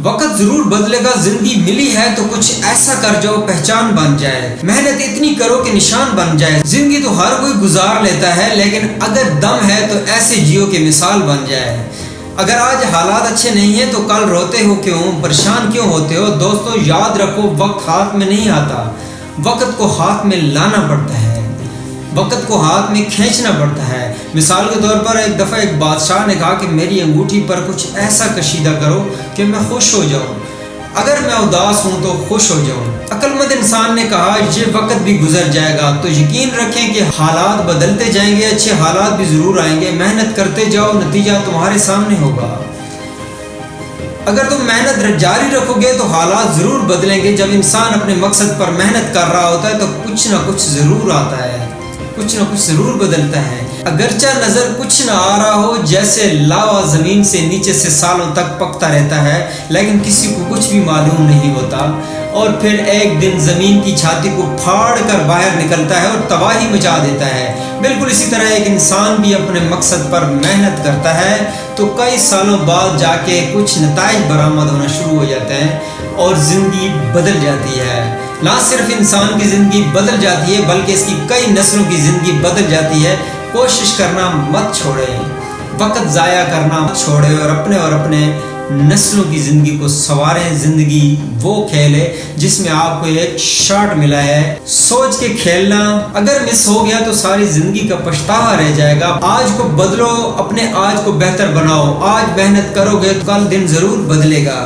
وقت ضرور بدلے گا، زندگی ملی ہے تو کچھ ایسا کر جاؤ پہچان بن جائے، محنت اتنی کرو کہ نشان بن جائے۔ زندگی تو ہر کوئی گزار لیتا ہے، لیکن اگر دم ہے تو ایسے جیو کہ مثال بن جائے۔ اگر آج حالات اچھے نہیں ہیں تو کل روتے ہو کیوں، پریشان کیوں ہوتے ہو؟ دوستو یاد رکھو، وقت ہاتھ میں نہیں آتا، وقت کو ہاتھ میں لانا پڑتا ہے، وقت کو ہاتھ میں کھینچنا پڑتا ہے۔ مثال کے طور پر ایک دفعہ ایک بادشاہ نے کہا کہ میری انگوٹھی پر کچھ ایسا کشیدہ کرو کہ میں خوش ہو جاؤں، اگر میں اداس ہوں تو خوش ہو جاؤں۔ عقل مند انسان نے کہا یہ وقت بھی گزر جائے گا، تو یقین رکھیں کہ حالات بدلتے جائیں گے، اچھے حالات بھی ضرور آئیں گے، محنت کرتے جاؤ، نتیجہ تمہارے سامنے ہوگا۔ اگر تم محنت جاری رکھو گے تو حالات ضرور بدلیں گے۔ جب انسان اپنے مقصد پر محنت کر رہا ہوتا ہے تو کچھ نہ کچھ ضرور آتا ہے، کچھ نہ کچھ ضرور بدلتا ہے۔ اگرچہ نظر کچھ نہ آ رہا ہو، جیسے لاوا زمین سے نیچے سے سالوں تک پکتا رہتا ہے، لیکن کسی کو کچھ بھی معلوم نہیں ہوتا، اور پھر ایک دن زمین کی چھاتی کو پھاڑ کر باہر نکلتا ہے اور تباہی مچا دیتا ہے۔ بالکل اسی طرح ایک انسان بھی اپنے مقصد پر محنت کرتا ہے تو کئی سالوں بعد جا کے کچھ نتائج برآمد ہونا شروع ہو جاتے ہیں اور زندگی بدل جاتی ہے۔ نہ صرف انسان کی زندگی بدل جاتی ہے بلکہ اس کی کئی نسلوں کی زندگی بدل جاتی ہے۔ کوشش کرنا مت چھوڑیں، وقت ضائع کرنا مت چھوڑیں، اور اپنے نسلوں کی زندگی کو سنواریں۔ زندگی وہ کھیل ہے جس میں آپ کو ایک شاٹ ملا ہے، سوچ کے کھیلنا، اگر مس ہو گیا تو ساری زندگی کا پچھتاوا رہ جائے گا۔ آج کو بدلو، اپنے آج کو بہتر بناؤ، آج محنت کرو گے تو کل دن ضرور بدلے گا۔